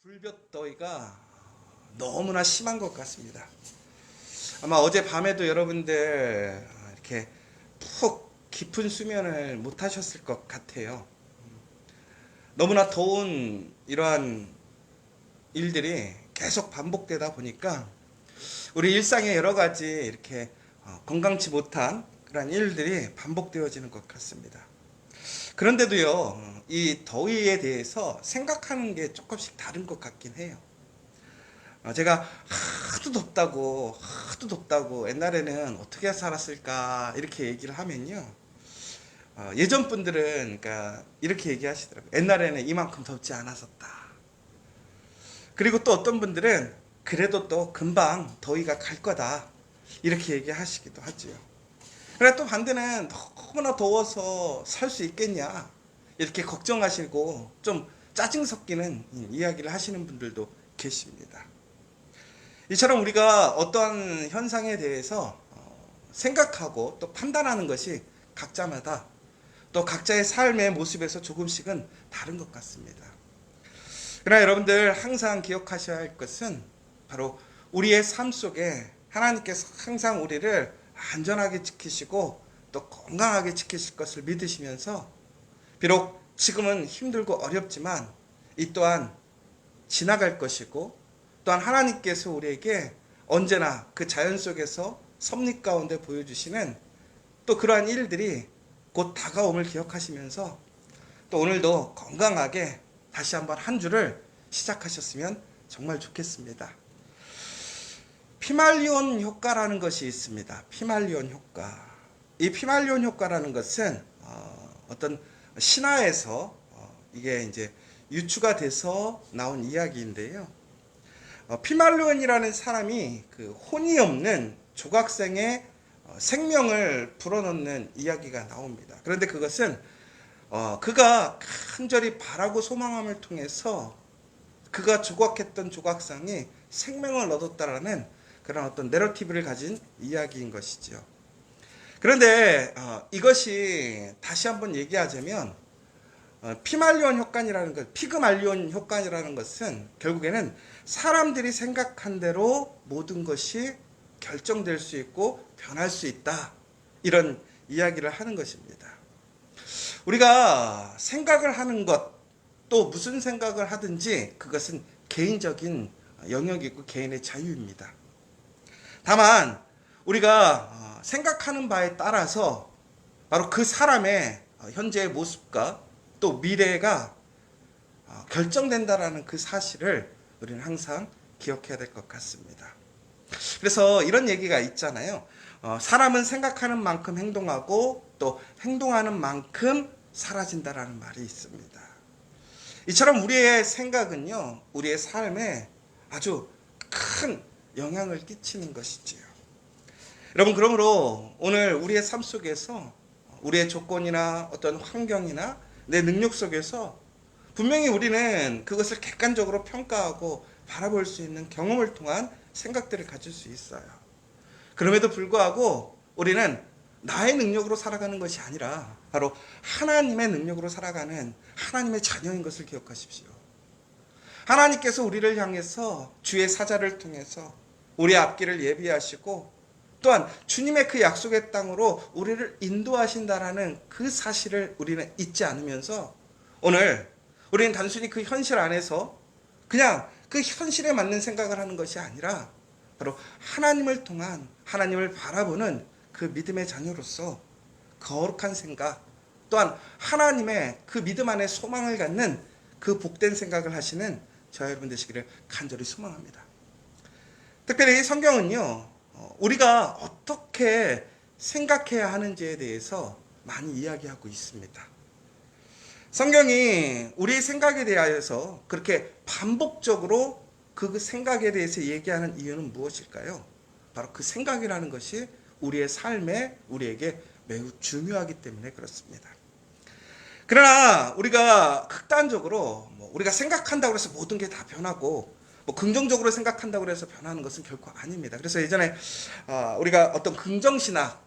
불볕더위가 너무나 심한 것 같습니다. 아마 어젯밤에도 여러분들 이렇게 푹 깊은 수면을 못 하셨을 것 같아요. 너무나 더운 이러한 일들이 계속 반복되다 보니까 우리 일상에 여러 가지 이렇게 건강치 못한 그런 일들이 반복되어지는 것 같습니다. 그런데도요, 이 더위에 대해서 생각하는 게 조금씩 다른 것 같긴 해요. 제가 하도 덥다고 옛날에는 어떻게 살았을까 이렇게 얘기를 하면요, 예전 분들은 그러니까 이렇게 얘기하시더라고요. 옛날에는 이만큼 덥지 않았었다. 그리고 또 어떤 분들은 그래도 또 금방 더위가 갈 거다 이렇게 얘기하시기도 하지요. 그래 또 반대는 너무나 더워서 살 수 있겠냐 이렇게 걱정하시고 좀 짜증 섞이는 이야기를 하시는 분들도 계십니다. 이처럼 우리가 어떤 현상에 대해서 생각하고 또 판단하는 것이 각자마다 또 각자의 삶의 모습에서 조금씩은 다른 것 같습니다. 그러나 여러분들 항상 기억하셔야 할 것은 바로 우리의 삶 속에 하나님께서 항상 우리를 안전하게 지키시고 또 건강하게 지키실 것을 믿으시면서 비록 지금은 힘들고 어렵지만 이 또한 지나갈 것이고 또한 하나님께서 우리에게 언제나 그 자연 속에서 섭리 가운데 보여주시는 또 그러한 일들이 곧 다가옴을 기억하시면서 또 오늘도 건강하게 다시 한번 한 주를 시작하셨으면 정말 좋겠습니다. 피말리온 효과라는 것이 있습니다. 피말리온 효과. 이 피말리온 효과라는 것은 어떤 신화에서 이게 이제 유추가 돼서 나온 이야기인데요. 피말리온이라는 사람이 그 혼이 없는 조각생의 생명을 불어넣는 이야기가 나옵니다. 그런데 그것은 그가 간절히 바라고 소망함을 통해서 그가 조각했던 조각상이 생명을 얻었다라는 그런 어떤 내러티브를 가진 이야기인 것이죠. 그런데 이것이 다시 한번 얘기하자면 피말리온 효과라는 것, 피그말리온 효과라는 것은 결국에는 사람들이 생각한 대로 모든 것이 결정될 수 있고 변할 수 있다. 이런 이야기를 하는 것입니다. 우리가 생각을 하는 것, 또 무슨 생각을 하든지 그것은 개인적인 영역이고 개인의 자유입니다. 다만 우리가 생각하는 바에 따라서 바로 그 사람의 현재의 모습과 또 미래가 결정된다라는 그 사실을 우리는 항상 기억해야 될 것 같습니다. 그래서 이런 얘기가 있잖아요. 사람은 생각하는 만큼 행동하고 또 행동하는 만큼 사라진다라는 말이 있습니다. 이처럼 우리의 생각은요, 우리의 삶에 아주 큰 영향을 끼치는 것이지요. 여러분, 그러므로 오늘 우리의 삶 속에서 우리의 조건이나 어떤 환경이나 내 능력 속에서 분명히 우리는 그것을 객관적으로 평가하고 바라볼 수 있는 경험을 통한 생각들을 가질 수 있어요. 그럼에도 불구하고 우리는 나의 능력으로 살아가는 것이 아니라 바로 하나님의 능력으로 살아가는 하나님의 자녀인 것을 기억하십시오. 하나님께서 우리를 향해서 주의 사자를 통해서 우리의 앞길을 예비하시고 또한 주님의 그 약속의 땅으로 우리를 인도하신다라는 그 사실을 우리는 잊지 않으면서 오늘 우리는 단순히 그 현실 안에서 그냥 그 현실에 맞는 생각을 하는 것이 아니라 바로 하나님을 통한 하나님을 바라보는 그 믿음의 자녀로서 거룩한 생각 또한 하나님의 그 믿음 안에 소망을 갖는 그 복된 생각을 하시는 저와 여러분 되시기를 간절히 소망합니다. 특별히 성경은요, 우리가 어떻게 생각해야 하는지에 대해서 많이 이야기하고 있습니다. 성경이 우리의 생각에 대하여서 그렇게 반복적으로 그 생각에 대해서 얘기하는 이유는 무엇일까요? 바로 그 생각이라는 것이 우리의 삶에 우리에게 매우 중요하기 때문에 그렇습니다. 그러나 우리가 극단적으로 우리가 생각한다고 해서 모든 게 다 변하고 긍정적으로 생각한다고 해서 변하는 것은 결코 아닙니다. 그래서 예전에 우리가 어떤 긍정신학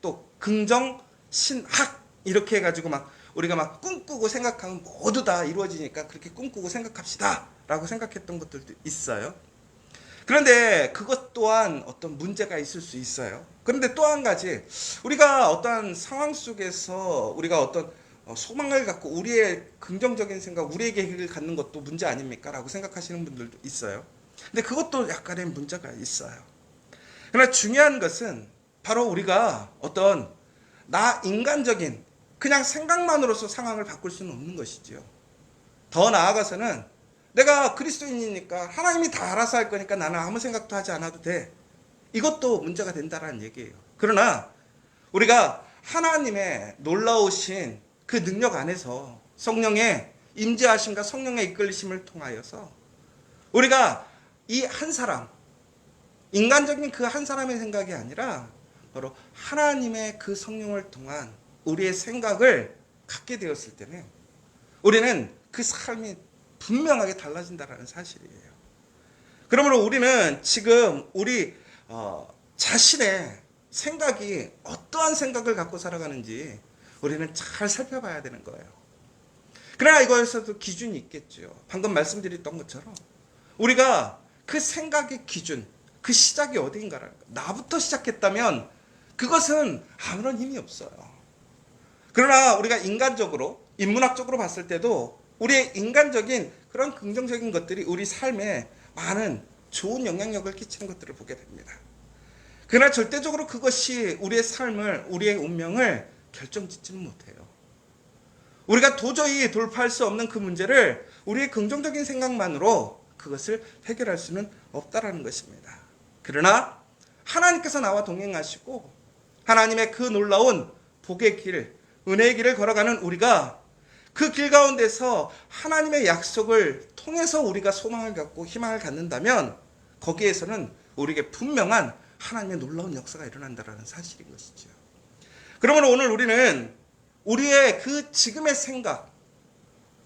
또 긍정신학 이렇게 해가지고 우리가 꿈꾸고 생각하면 모두 다 이루어지니까 그렇게 꿈꾸고 생각합시다 라고 생각했던 것들도 있어요. 그런데 그것 또한 어떤 문제가 있을 수 있어요. 그런데 또 한 가지, 우리가 어떠한 상황 속에서 우리가 어떤 소망을 갖고 우리의 긍정적인 생각, 우리의 계획을 갖는 것도 문제 아닙니까? 라고 생각하시는 분들도 있어요. 근데 그것도 약간의 문제가 있어요. 그러나 중요한 것은 바로 우리가 어떤 나 인간적인 그냥 생각만으로서 상황을 바꿀 수는 없는 것이지요. 더 나아가서는 내가 그리스도인이니까 하나님이 다 알아서 할 거니까 나는 아무 생각도 하지 않아도 돼. 이것도 문제가 된다는 얘기예요. 그러나 우리가 하나님의 놀라우신 그 능력 안에서 성령의 임재하심과 성령의 이끌리심을 통하여서 우리가 이 한 사람, 인간적인 그 한 사람의 생각이 아니라 바로 하나님의 그 성령을 통한 우리의 생각을 갖게 되었을 때는 우리는 그 삶이 분명하게 달라진다는 사실이에요. 그러므로 우리는 지금 우리 자신의 생각이 어떠한 생각을 갖고 살아가는지 우리는 잘 살펴봐야 되는 거예요. 그러나 이거에서도 기준이 있겠죠. 방금 말씀드렸던 것처럼 우리가 그 생각의 기준, 그 시작이 어디인가라는 거예요. 나부터 시작했다면 그것은 아무런 힘이 없어요. 그러나 우리가 인간적으로, 인문학적으로 봤을 때도 우리의 인간적인 그런 긍정적인 것들이 우리 삶에 많은 좋은 영향력을 끼치는 것들을 보게 됩니다. 그러나 절대적으로 그것이 우리의 삶을, 우리의 운명을 결정짓지는 못해요. 우리가 도저히 돌파할 수 없는 그 문제를 우리의 긍정적인 생각만으로 그것을 해결할 수는 없다라는 것입니다. 그러나 하나님께서 나와 동행하시고 하나님의 그 놀라운 복의 길, 은혜의 길을 걸어가는 우리가 그 길 가운데서 하나님의 약속을 통해서 우리가 소망을 갖고 희망을 갖는다면 거기에서는 우리에게 분명한 하나님의 놀라운 역사가 일어난다는 사실인 것이죠. 그러므로 오늘 우리는 우리의 그 지금의 생각,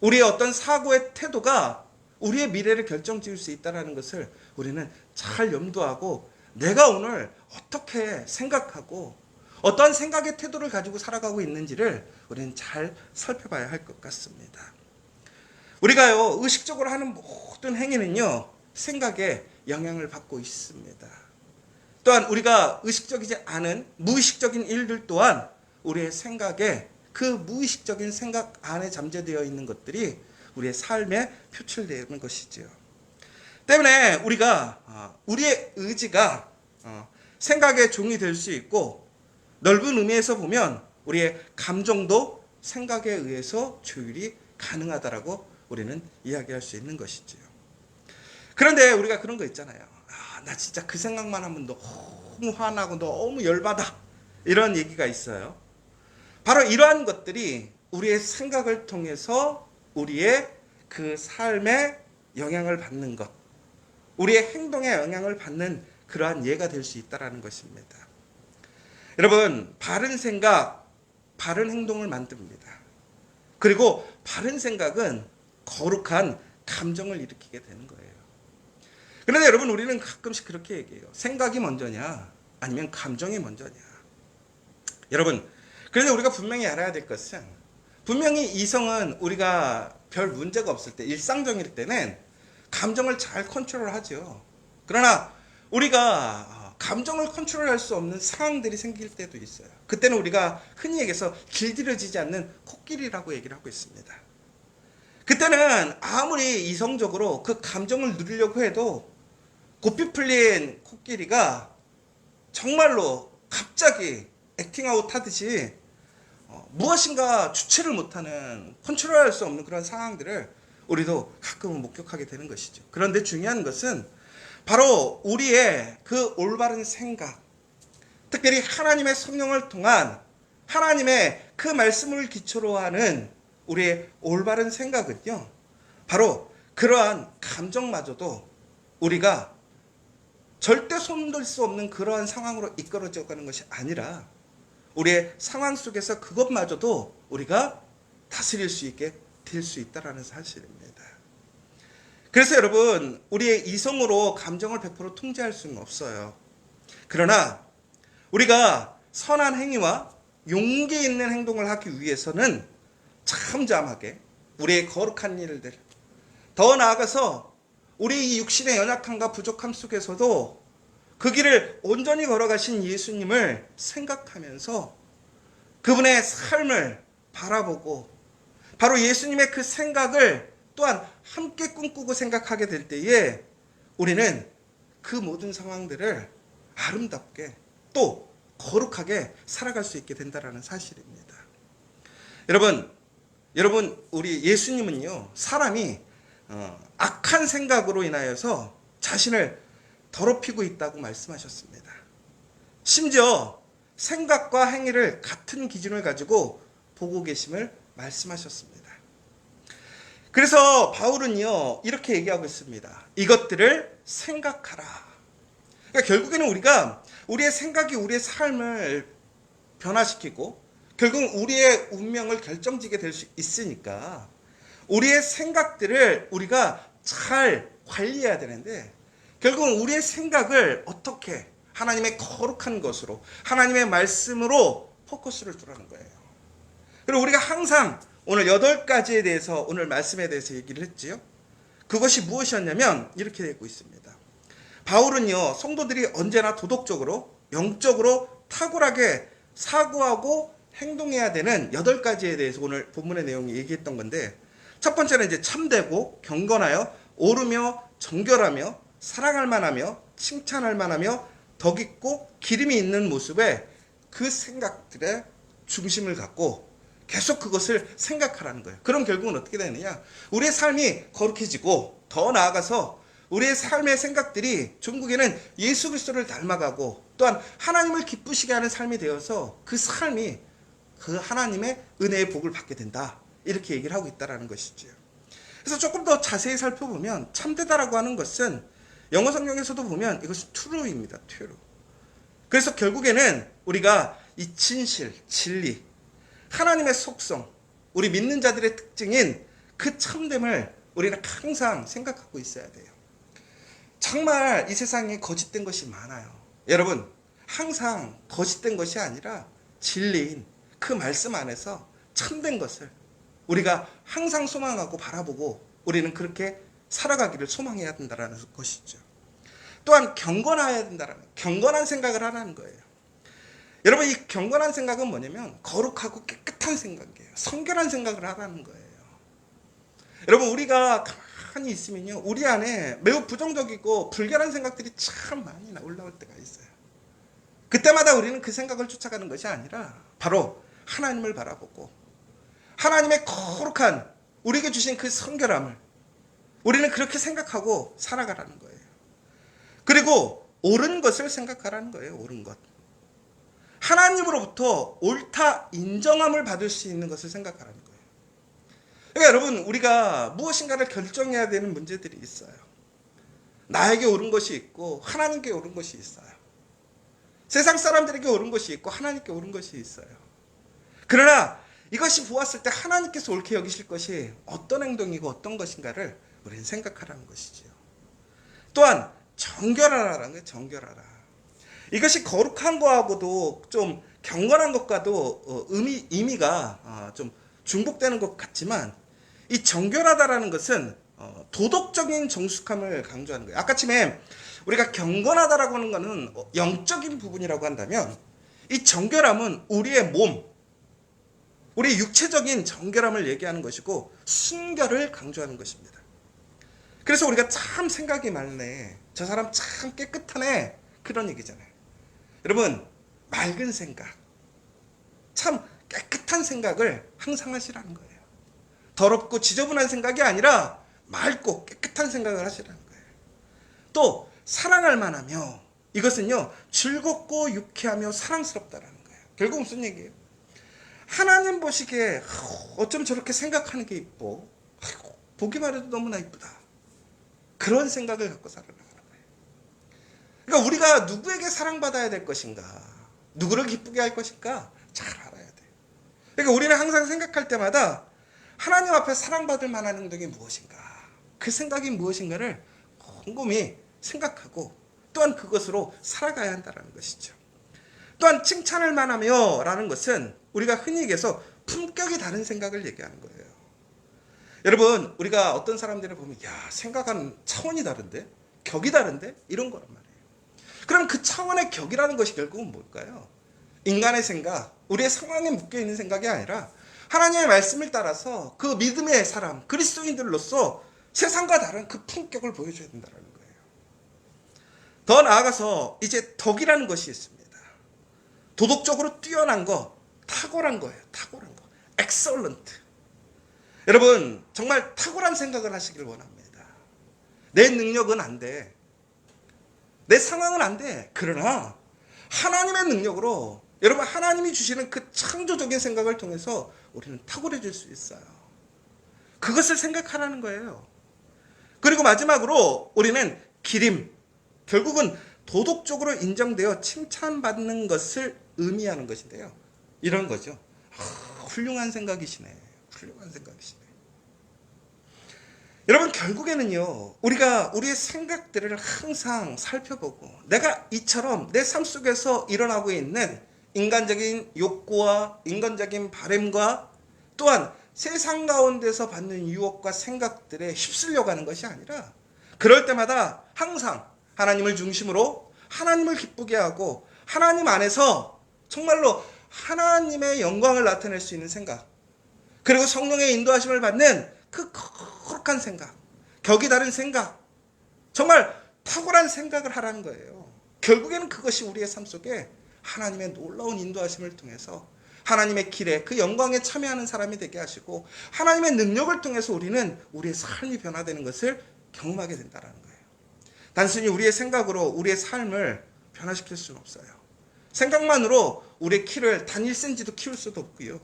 우리의 어떤 사고의 태도가 우리의 미래를 결정지을 수 있다는 것을 우리는 잘 염두하고 내가 오늘 어떻게 생각하고 어떠한 생각의 태도를 가지고 살아가고 있는지를 우리는 잘 살펴봐야 할 것 같습니다. 우리가요, 의식적으로 하는 모든 행위는요, 생각에 영향을 받고 있습니다. 또한 우리가 의식적이지 않은 무의식적인 일들 또한 우리의 생각에 그 무의식적인 생각 안에 잠재되어 있는 것들이 우리의 삶에 표출되는 것이지요. 때문에 우리가 우리의 의지가 생각의 종이 될 수 있고 넓은 의미에서 보면 우리의 감정도 생각에 의해서 조율이 가능하다라고 우리는 이야기할 수 있는 것이지요. 그런데 우리가 그런 거 있잖아요. 나 진짜 그 생각만 하면 너무 화나고 너무 열받아. 이런 얘기가 있어요. 바로 이러한 것들이 우리의 생각을 통해서 우리의 그 삶에 영향을 받는 것, 우리의 행동에 영향을 받는 그러한 예가 될 수 있다는 것입니다. 여러분, 바른 생각, 바른 행동을 만듭니다. 그리고 바른 생각은 거룩한 감정을 일으키게 되는 거예요. 그런데 여러분, 우리는 가끔씩 그렇게 얘기해요. 생각이 먼저냐 아니면 감정이 먼저냐. 여러분, 그런데 우리가 분명히 알아야 될 것은 분명히 이성은 우리가 별 문제가 없을 때, 일상적일 때는 감정을 잘 컨트롤하죠. 그러나 우리가 감정을 컨트롤할 수 없는 상황들이 생길 때도 있어요. 그때는 우리가 흔히 얘기해서 길들여지지 않는 코끼리라고 얘기를 하고 있습니다. 그때는 아무리 이성적으로 그 감정을 누리려고 해도 고삐 풀린 코끼리가 정말로 갑자기 액팅아웃 하듯이 무엇인가 주체를 못하는, 컨트롤할 수 없는 그런 상황들을 우리도 가끔은 목격하게 되는 것이죠. 그런데 중요한 것은 바로 우리의 그 올바른 생각, 특별히 하나님의 성령을 통한 하나님의 그 말씀을 기초로 하는 우리의 올바른 생각은요, 바로 그러한 감정마저도 우리가 절대 손댈 수 없는 그러한 상황으로 이끌어져 가는 것이 아니라 우리의 상황 속에서 그것마저도 우리가 다스릴 수 있게 될 수 있다는 사실입니다. 그래서 여러분, 우리의 이성으로 감정을 100% 통제할 수는 없어요. 그러나 우리가 선한 행위와 용기 있는 행동을 하기 위해서는 잠잠하게 우리의 거룩한 일들, 더 나아가서 우리 이 육신의 연약함과 부족함 속에서도 그 길을 온전히 걸어가신 예수님을 생각하면서 그분의 삶을 바라보고 바로 예수님의 그 생각을 또한 함께 꿈꾸고 생각하게 될 때에 우리는 그 모든 상황들을 아름답게 또 거룩하게 살아갈 수 있게 된다는 사실입니다. 여러분 우리 예수님은요, 사람이 악한 생각으로 인하여서 자신을 더럽히고 있다고 말씀하셨습니다. 심지어 생각과 행위를 같은 기준을 가지고 보고 계심을 말씀하셨습니다. 그래서 바울은요, 이렇게 얘기하고 있습니다. 이것들을 생각하라. 그러니까 결국에는 우리가 우리의 생각이 우리의 삶을 변화시키고 결국 우리의 운명을 결정지게 될 수 있으니까 우리의 생각들을 우리가 잘 관리해야 되는데 결국은 우리의 생각을 어떻게 하나님의 거룩한 것으로 하나님의 말씀으로 포커스를 두라는 거예요. 그리고 우리가 항상 오늘 8가지에 대해서 오늘 말씀에 대해서 얘기를 했지요. 그것이 무엇이었냐면 이렇게 되고 있습니다. 바울은요, 성도들이 언제나 도덕적으로 영적으로 탁월하게 사고하고 행동해야 되는 8가지에 대해서 오늘 본문의 내용이 얘기했던 건데, 첫 번째는 이제 참되고 경건하여 오르며 정결하며 사랑할 만하며 칭찬할 만하며 덕 있고 기름이 있는 모습에 그 생각들의 중심을 갖고 계속 그것을 생각하라는 거예요. 그럼 결국은 어떻게 되느냐? 우리의 삶이 거룩해지고 더 나아가서 우리의 삶의 생각들이 종국에는 예수 그리스도를 닮아가고 또한 하나님을 기쁘시게 하는 삶이 되어서 그 삶이 그 하나님의 은혜의 복을 받게 된다. 이렇게 얘기를 하고 있다는 것이죠. 그래서 조금 더 자세히 살펴보면 참되다라고 하는 것은 영어 성경에서도 보면 이것은 true입니다. true. 그래서 결국에는 우리가 이 진실, 진리, 하나님의 속성, 우리 믿는 자들의 특징인 그 참됨을 우리는 항상 생각하고 있어야 돼요. 정말 이 세상에 거짓된 것이 많아요. 여러분, 항상 거짓된 것이 아니라 진리인 그 말씀 안에서 참된 것을 우리가 항상 소망하고 바라보고 우리는 그렇게 살아가기를 소망해야 된다는 것이죠. 또한 경건해야 된다는, 경건한 생각을 하라는 거예요. 여러분, 이 경건한 생각은 뭐냐면 거룩하고 깨끗한 생각이에요. 성결한 생각을 하라는 거예요. 여러분, 우리가 가만히 있으면요, 우리 안에 매우 부정적이고 불결한 생각들이 참 많이 올라올 때가 있어요. 그때마다 우리는 그 생각을 쫓아가는 것이 아니라 바로 하나님을 바라보고 하나님의 거룩한 우리에게 주신 그 성결함을 우리는 그렇게 생각하고 살아가라는 거예요. 그리고 옳은 것을 생각하라는 거예요. 옳은 것. 하나님으로부터 옳다 인정함을 받을 수 있는 것을 생각하라는 거예요. 그러니까 여러분, 우리가 무엇인가를 결정해야 되는 문제들이 있어요. 나에게 옳은 것이 있고 하나님께 옳은 것이 있어요. 세상 사람들에게 옳은 것이 있고 하나님께 옳은 것이 있어요. 그러나 이것이 보았을 때 하나님께서 옳게 여기실 것이 어떤 행동이고 어떤 것인가를 우리는 생각하라는 것이지요. 또한 정결하라는 거예요. 정결하라. 이것이 거룩한 거하고도 좀 경건한 것과도 의미가 좀 중복되는 것 같지만 이 정결하다라는 것은 도덕적인 정숙함을 강조하는 거예요. 아까 처음에 우리가 경건하다라고 하는 것은 영적인 부분이라고 한다면 이 정결함은 우리의 몸, 우리 육체적인 정결함을 얘기하는 것이고 순결을 강조하는 것입니다. 그래서 우리가 참 생각이 많네, 저 사람 참 깨끗하네, 그런 얘기잖아요. 여러분, 맑은 생각, 참 깨끗한 생각을 항상 하시라는 거예요. 더럽고 지저분한 생각이 아니라 맑고 깨끗한 생각을 하시라는 거예요. 또 사랑할 만하며, 이것은요 즐겁고 유쾌하며 사랑스럽다라는 거예요. 결국 무슨 얘기예요? 하나님 보시기에 어쩜 저렇게 생각하는 게 이뻐, 보기만 해도 너무나 이쁘다, 그런 생각을 갖고 살아가는 거예요. 그러니까 우리가 누구에게 사랑받아야 될 것인가, 누구를 기쁘게 할 것인가 잘 알아야 돼요. 그러니까 우리는 항상 생각할 때마다 하나님 앞에 사랑받을 만한 행동이 무엇인가, 그 생각이 무엇인가를 곰곰이 생각하고 또한 그것으로 살아가야 한다는 것이죠. 또한 칭찬할 만하며 라는 것은 우리가 흔히 얘기해서 품격이 다른 생각을 얘기하는 거예요. 여러분, 우리가 어떤 사람들을 보면 야, 생각하는 차원이 다른데? 격이 다른데? 이런 거란 말이에요. 그럼 그 차원의 격이라는 것이 결국은 뭘까요? 인간의 생각, 우리의 상황에 묶여있는 생각이 아니라 하나님의 말씀을 따라서 그 믿음의 사람, 그리스도인들로서 세상과 다른 그 품격을 보여줘야 된다는 거예요. 더 나아가서 이제 덕이라는 것이 있습니다. 도덕적으로 뛰어난 거, 탁월한 거예요. 탁월한 거. excellent. 여러분, 정말 탁월한 생각을 하시길 원합니다. 내 능력은 안 돼. 내 상황은 안 돼. 그러나 하나님의 능력으로 여러분, 하나님이 주시는 그 창조적인 생각을 통해서 우리는 탁월해질 수 있어요. 그것을 생각하라는 거예요. 그리고 마지막으로 우리는 기림, 결국은 도덕적으로 인정되어 칭찬받는 것을 의미하는 것인데요. 이런 거죠. 훌륭한 생각이시네. 훌륭한 생각이시네. 여러분, 결국에는요, 우리가 우리의 생각들을 항상 살펴보고 내가 이처럼 내 삶 속에서 일어나고 있는 인간적인 욕구와 인간적인 바램과 또한 세상 가운데서 받는 유혹과 생각들에 휩쓸려 가는 것이 아니라 그럴 때마다 항상 하나님을 중심으로 하나님을 기쁘게 하고 하나님 안에서 정말로 하나님의 영광을 나타낼 수 있는 생각, 그리고 성령의 인도하심을 받는 그 거룩한 생각, 격이 다른 생각, 정말 탁월한 생각을 하라는 거예요. 결국에는 그것이 우리의 삶 속에 하나님의 놀라운 인도하심을 통해서 하나님의 길에 그 영광에 참여하는 사람이 되게 하시고 하나님의 능력을 통해서 우리는 우리의 삶이 변화되는 것을 경험하게 된다는 거예요. 단순히 우리의 생각으로 우리의 삶을 변화시킬 수는 없어요. 생각만으로 우리의 키를 단 1cm도 키울 수도 없고요.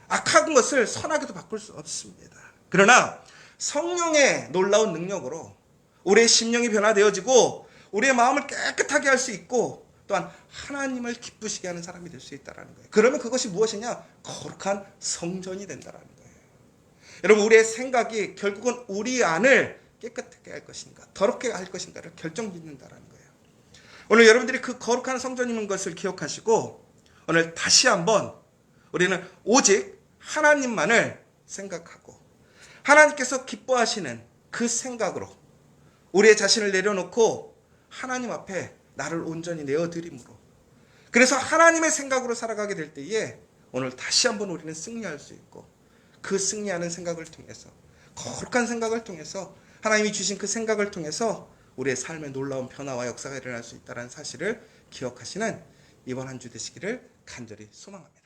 악한 것을 선하게도 바꿀 수 없습니다. 그러나 성령의 놀라운 능력으로 우리의 심령이 변화되어지고 우리의 마음을 깨끗하게 할 수 있고 또한 하나님을 기쁘시게 하는 사람이 될 수 있다는 거예요. 그러면 그것이 무엇이냐? 거룩한 성전이 된다는 거예요. 여러분, 우리의 생각이 결국은 우리 안을 깨끗하게 할 것인가, 더럽게 할 것인가를 결정짓는다는 거예요. 오늘 여러분들이 그 거룩한 성전인 것을 기억하시고 오늘 다시 한번 우리는 오직 하나님만을 생각하고 하나님께서 기뻐하시는 그 생각으로 우리의 자신을 내려놓고 하나님 앞에 나를 온전히 내어드림으로, 그래서 하나님의 생각으로 살아가게 될 때에 오늘 다시 한번 우리는 승리할 수 있고 그 승리하는 생각을 통해서 거룩한 생각을 통해서 하나님이 주신 그 생각을 통해서 우리의 삶에 놀라운 변화와 역사가 일어날 수 있다는 사실을 기억하시는 이번 한 주 되시기를 간절히 소망합니다.